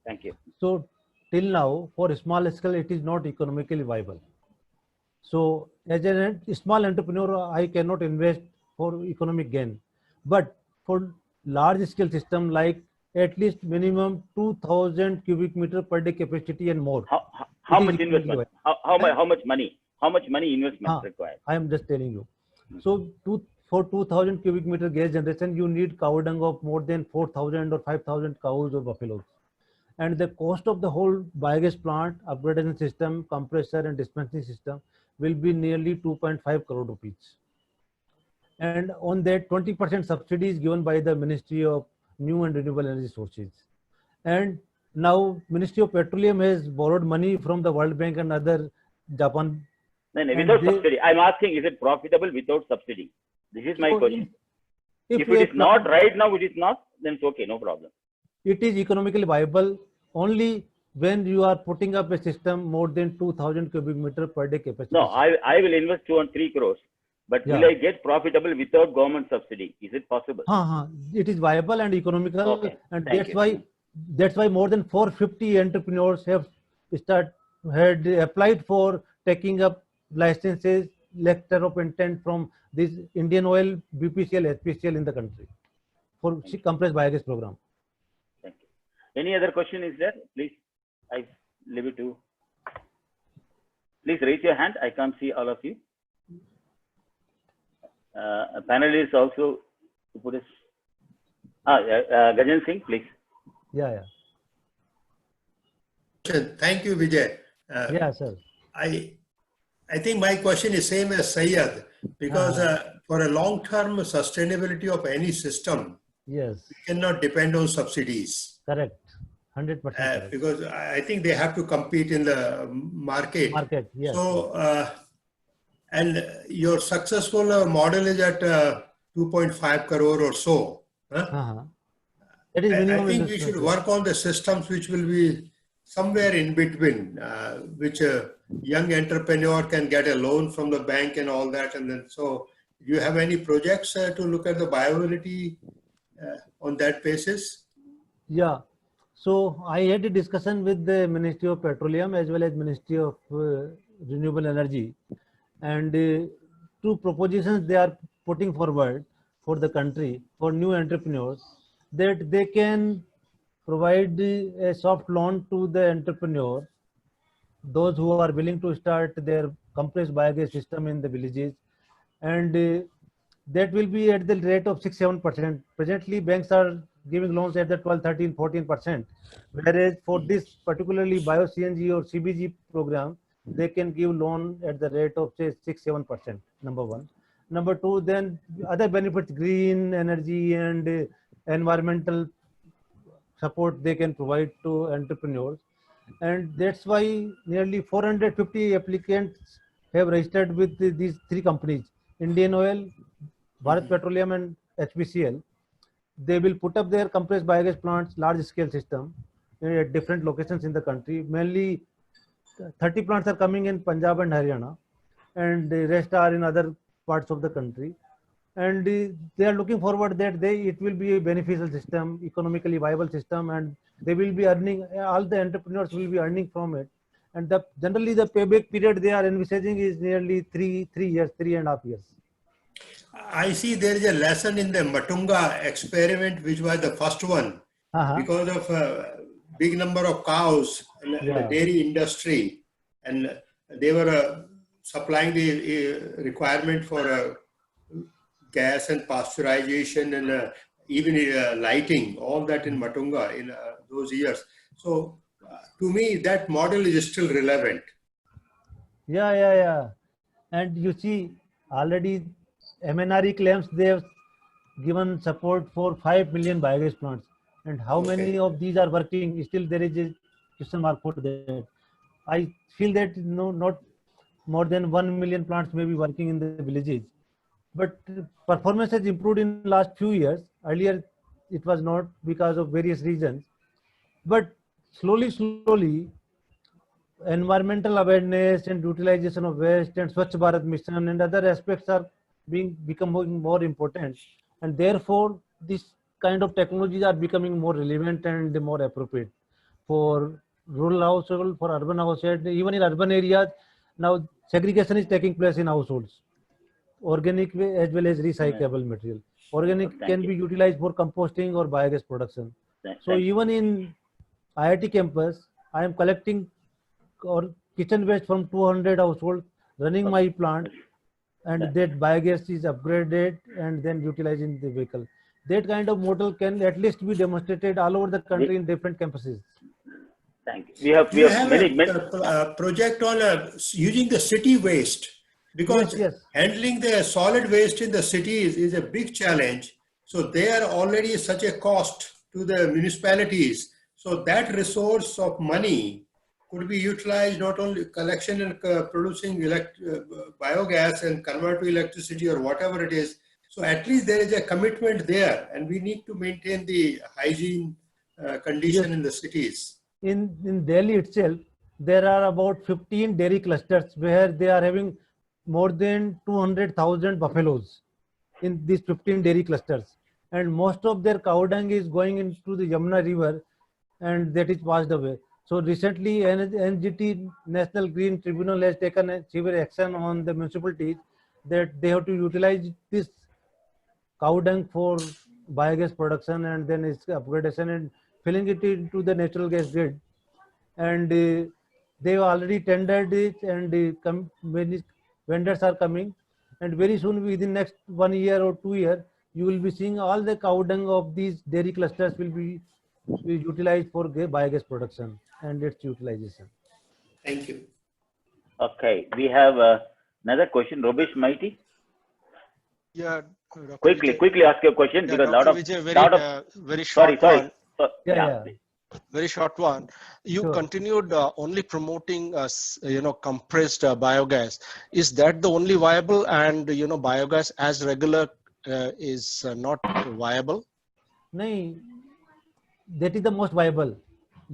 Thank you. So till now, for small scale, it is not economically viable. So as a small entrepreneur, I cannot invest for economic gain. But for large scale system, like at least minimum 2,000 cubic meter per day capacity and more. How much investment? How much money? How much money investment required? I am just telling you. So for 2,000 cubic meter gas generation, you need cow dung of more than 4,000 or 5,000 cows or buffaloes. And the cost of the whole biogas plant, upgradation system, compressor and dispensing system will be nearly 2.5 crore rupees. And on that, 20% subsidy is given by the Ministry of New and Renewable Energy Sources. And now Ministry of Petroleum has borrowed money from the World Bank and other Japan. No, without subsidy. I'm asking, is it profitable without subsidy? This is my question. If it is not right now, it is not, then it's okay, no problem. It is economically viable only when you are putting up a system more than 2,000 cubic meter per day capacity. No, I will invest 2 and 3 crores. But will I get profitable without government subsidy? Is it possible? It is viable and economical, and that's why more than 450 entrepreneurs had applied for taking up licenses, letter of intent from this Indian Oil, BPCL, HPCL in the country for compressed biogas program. Thank you. Any other question is there? Please, I leave it to. Please raise your hand. I can't see all of you. Panelists also put this. Gajan Singh, please. Thank you, Vijay. Sir. I think my question is same as Syed, because for a long-term sustainability of any system, we cannot depend on subsidies. Correct. 100%. Because I think they have to compete in the market. So, and your successful model is at 2.5 crore or so. I think we should work on the systems which will be somewhere in between, which a young entrepreneur can get a loan from the bank and all that. And then, so do you have any projects to look at the viability on that basis? Yeah. So I had a discussion with the Ministry of Petroleum as well as Ministry of Renewable Energy. And two propositions they are putting forward for the country, for new entrepreneurs, that they can provide a soft loan to the entrepreneur, those who are willing to start their compressed biogas system in the villages. And that will be at the rate of 6-7%. Presently, banks are giving loans at the 12, 13, 14%. Whereas for this particularly bio-CNG or CBG program, they can give loan at the rate of say 6-7%, number one. Number two, then other benefits, green energy and environmental support they can provide to entrepreneurs. And that's why nearly 450 applicants have registered with these three companies, Indian Oil, Bharat Petroleum and HPCL. They will put up their compressed biogas plants, large scale system at different locations in the country. Mainly 30 plants are coming in Punjab and Haryana, and the rest are in other parts of the country. And they are looking forward that it will be a beneficial system, economically viable system, and they will be earning, all the entrepreneurs will be earning from it. And generally the payback period they are envisaging is nearly 3 years, 3.5 years. I see there is a lesson in the Matunga experiment, which was the first one, because of a big number of cows in the dairy industry, and they were supplying the requirement for gas and pasteurization and even lighting, all that in Matunga in those years. So to me, that model is still relevant. Yeah. And you see, already MNRE claims they have given support for 5 million biogas plants. And how many of these are working? Still, there is a question mark for that. I feel that not more than 1 million plants may be working in the villages. But performance has improved in last few years. Earlier, it was not because of various reasons. But slowly, environmental awareness and utilization of waste and Swachh Bharat mission and other aspects are becoming more important, and therefore this kind of technologies are becoming more relevant and more appropriate for rural household, for urban household. Even in urban areas now segregation is taking place in households, organic as well as recyclable material. Organic can be utilized for composting or biogas production. So even in IIT campus, I am collecting or kitchen waste from 200 households, running my plant, and that biogas is upgraded and then utilized in the vehicle. That kind of model can at least be demonstrated all over the country in different campuses. Thank you. We have many project on using the city waste, because handling the solid waste in the cities is a big challenge. So they are already such a cost to the municipalities. So that resource of money could be utilized not only collection and producing biogas and convert to electricity or whatever it is. So at least there is a commitment there, and we need to maintain the hygiene condition in the cities. In Delhi itself, there are about 15 dairy clusters where they are having more than 200,000 buffaloes in these 15 dairy clusters. And most of their cow dung is going into the Yamuna river, and that is passed away. So recently, NGT, National Green Tribunal, has taken a severe action on the municipalities that they have to utilize this cow dung for biogas production and then its upgradation and filling it into the natural gas grid. And they have already tendered it, and many vendors are coming. And very soon, within next 1 year or 2 years, you will be seeing all the cow dung of these dairy clusters will be utilized for biogas production and its utilization. Thank you. Okay, we have another question. Robesh Mighty. Yeah. Quickly ask your question, because Dr. Vijay, very short one. Very short one. You continued only promoting, compressed biogas. Is that the only viable? And biogas as regular is not viable? No, that is the most viable.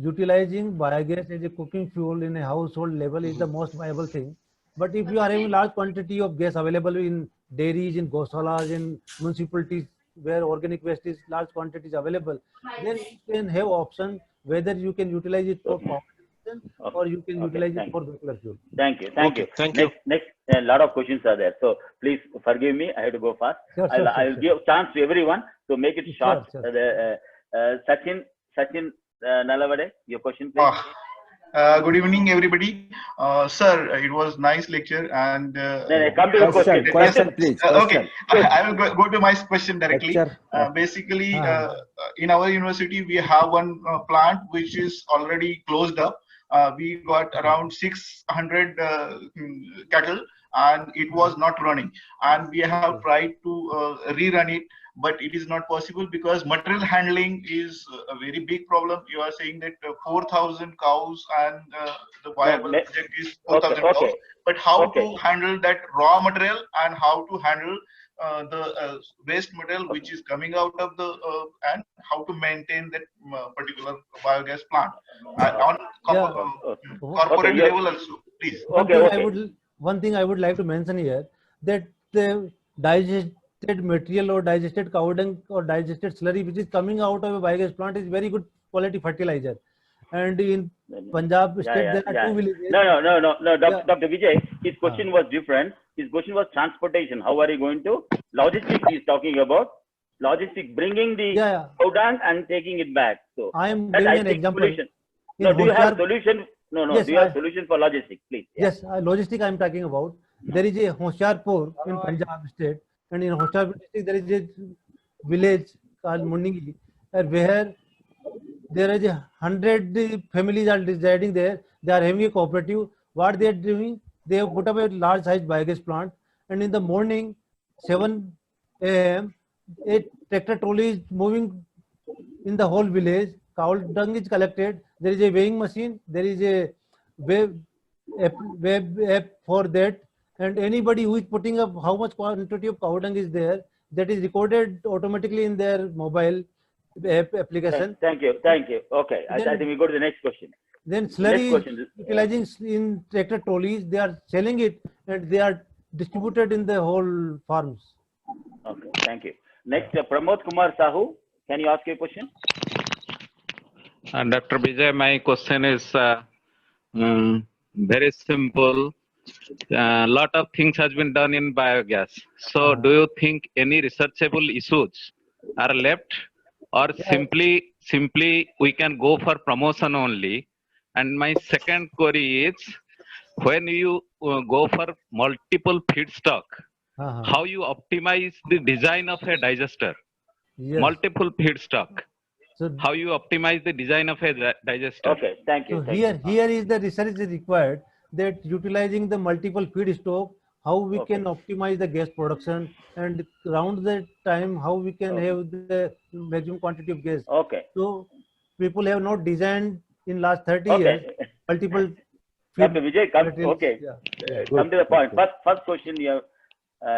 Utilizing biogas as a cooking fuel in a household level is the most viable thing. But if you are having large quantity of gas available in dairies, in goshalas, in municipalities where organic waste is large quantities available, then you can have option whether you can utilize it for power or you can utilize it for nuclear fuel. Thank you. Next, a lot of questions are there. So please forgive me. I have to go fast. I'll give chance to everyone to make it short. Sachin Nalavade, your question, please. Good evening, everybody. Sir, it was nice lecture, and come to the question, please. Okay, I will go to my question directly. Basically, in our university, we have one plant which is already closed up. We got around 600 cattle, and it was not running. And we have tried to rerun it, but it is not possible because material handling is a very big problem. You are saying that 4,000 cows and the viable project is 4,000 cows. But how to handle that raw material and how to handle the waste material which is coming out of the and how to maintain that particular biogas plant on corporate level also, please. One thing I would like to mention here, that the digested material or digested cow dung or digested slurry which is coming out of a biogas plant is very good quality fertilizer. And in Punjab state, there are 2 villages. No. Dr. Vijay, his question was different. His question was transportation. How are you going to logistics? He's talking about logistics, bringing the cow dung and taking it back. So I am giving an example. No, do you have solution? No. Yes, do you have solution for logistics, please? Yes, logistics I am talking about. There is a Hoshiarpur in Punjab state And in Hoshiarpur district, there is a village called Mundingi, where there is 100 families are residing there. They are having a cooperative. What they are doing, they have put up a large size biogas plant, and in the morning, 7 a.m., a tractor trolley is moving in the whole village. Cow dung is collected. There is a weighing machine. There is a web app for that. And anybody who is putting up how much quantity of cow dung is there, that is recorded automatically in their mobile application. Thank you. Okay, I think we go to the next question. Then slurry utilizing in tractor trolleys, they are selling it and they are distributed in the whole farms. Okay, thank you. Next, Pramod Kumar Sahu, can you ask your question? Dr. Vijay, my question is very simple. A lot of things has been done in biogas. So do you think any researchable issues are left, or simply we can go for promotion only? And my second query is, when you go for multiple feedstock, how you optimize the design of a digester? Yes. Multiple feedstock. So how you optimize the design of a digester? Okay, thank you. So here is the research is required, that utilizing the multiple feedstock, how we can optimize the gas production, and around that time how we can have the maximum quantity of gas. Okay. So people have not designed in last 30 years multiple. Dr. Vijay, come to the point. First question we have.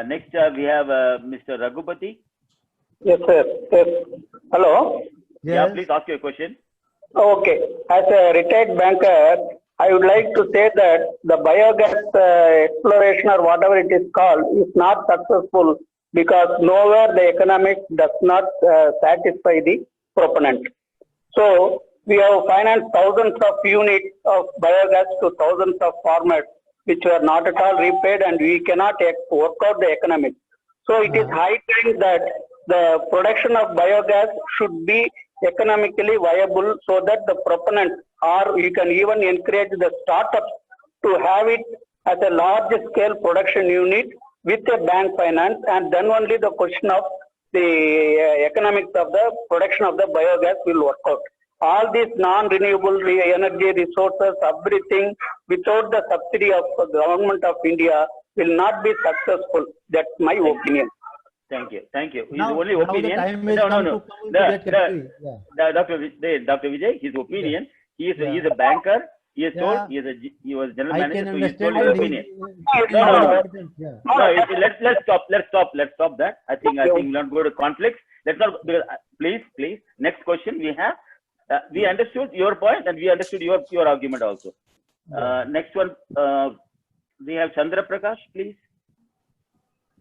Next we have Mr. Raghupati. Yes, sir. Yes. Hello. Yes. Yeah, please ask your question. Okay. As a retired banker, I would like to say that the biogas exploration, or whatever it is called, is not successful because nowhere the economics does not satisfy the proponent. So we have financed thousands of units of biogas to thousands of farmers, which were not at all repaid, and we cannot work out the economics. So it is high time that the production of biogas should be economically viable, so that the proponents, or you can even encourage the startups to have it as a large scale production unit with a bank finance, and then only the question of the economics of the production of the biogas will work out. All these non-renewable energy resources, everything without the subsidy of the government of India will not be successful. That's my opinion. Thank you. His Now, only opinion. No. Dr. Vijay, his opinion. He is a banker. He is told he was general manager. So he is told his opinion. No. Let's stop that. I think we'll not go to conflicts. Let's not. Please. Next question we have. We understood your point and we understood your argument also. Next one, we have Chandra Prakash, please.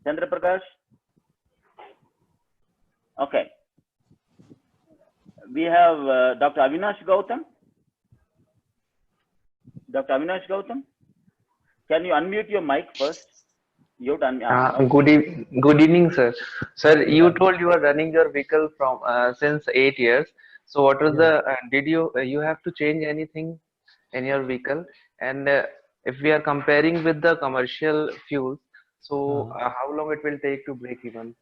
Chandra Prakash. Okay. We have Dr. Avinash Gautam. Dr. Avinash Gautam, can you unmute your mic first? You have to unmute. Good evening, sir. Sir, you told you are running your vehicle from since 8 years. So what was the did you have to change anything in your vehicle? And if we are comparing with the commercial fuels, so how long it will take to break even?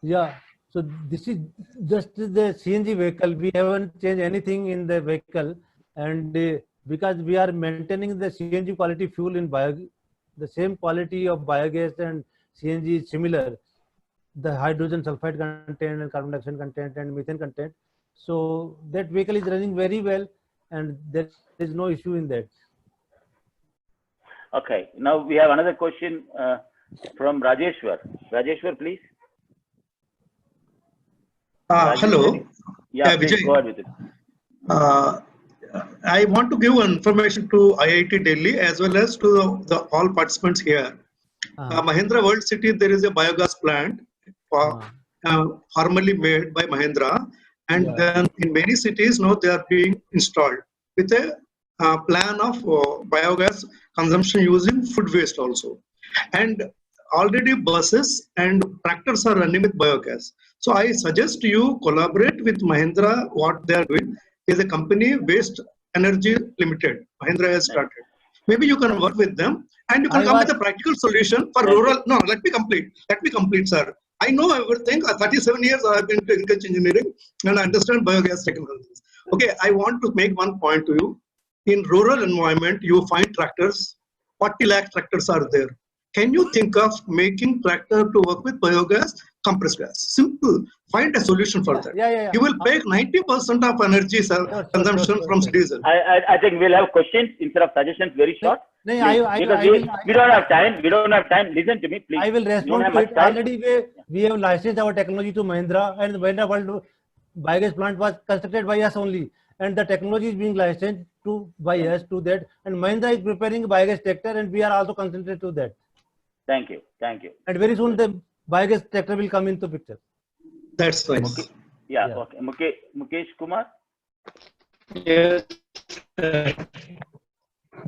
Yeah, so this is just the CNG vehicle. We haven't changed anything in the vehicle, and because we are maintaining the CNG quality fuel in the same quality of biogas, and CNG is similar, the hydrogen sulfide content and carbon dioxide content and methane content. So that vehicle is running very well, and there is no issue in that. Okay, now we have another question from Rajeshwar. Rajeshwar, please. Hello. Yeah, please go ahead with it. I want to give information to IIT Delhi as well as to all participants here. Mahindra World City, there is a biogas plant formerly made by Mahindra, and then in many cities now they are being installed with a plan of biogas consumption using food waste also. And already buses and tractors are running with biogas. So I suggest you collaborate with Mahindra. What they are doing is a company, Waste Energy Limited. Mahindra has started. maybe you can work with them and you can come with a practical solution for rural. No, let me complete, sir. I know everything. 37 years I have been into agriculture engineering and I understand biogas technologies. Okay, I want to make one point to you. In rural environment, you find tractors. 40 lakh tractors are there. Can you think of making tractor to work with biogas, compressed gas? Simple. Find a solution for that. You will pay 90% of energy consumption from diesel. I think we'll have questions instead of suggestions. Very short. Because we don't have time. We don't have time. Listen to me, please. I will respond to it. Already we have licensed our technology to Mahindra, and Mahindra World biogas plant was constructed by us only, and the technology is being licensed by us to that. And Mahindra is preparing a biogas tractor, and we are also concentrated to that. Thank you. Thank you. And very soon the biogas tractor will come into picture. That's nice. Yeah. Okay. Mukesh Kumar. Yes.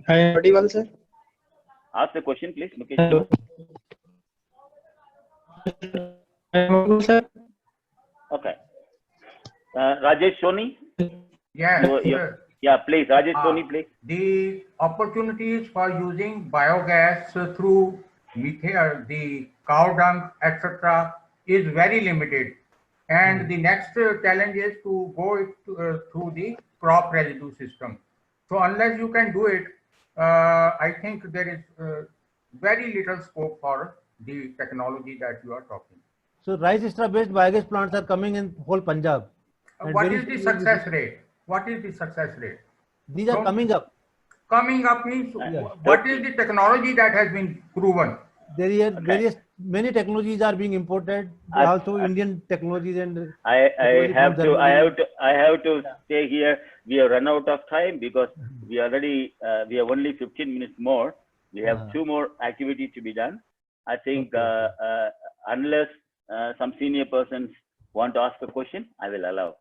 I am audible, sir. Ask the question, please, Mukesh. I am audible, sir. Okay. Rajesh Soni. Yes. So, yeah, please, Rajesh Soni, please. The opportunities for using biogas through methane, the cow dung, etc., is very limited, and the next challenge is to go through the crop residue system. So unless you can do it, I think there is very little scope for the technology that you are talking. So rice extra based biogas plants are coming in whole Punjab. What is the success rate? What is the success rate? These are coming up. Coming up means what is the technology that has been proven? There are many technologies are being imported, also Indian technologies, and I have to stay here. We have run out of time because we already we have only 15 minutes more. We have 2 more activities to be done. I think unless some senior persons want to ask a question, I will allow.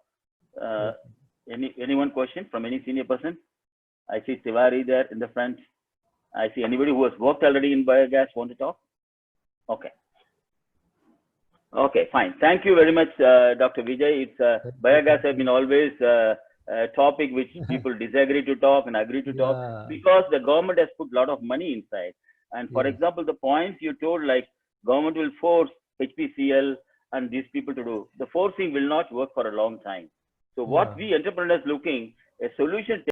Anyone question from any senior person? I see Tiwari there in the front. I see anybody who has worked already in biogas want to talk? Okay. Okay, fine. Thank you very much, Dr. Vijay. It's biogas has been always a topic which people disagree to talk and agree to talk because the government has put a lot of money inside. And for example, the points you told, like government will force HPCL and these people to do, the forcing will not work for a long time. So what we entrepreneurs looking, a solution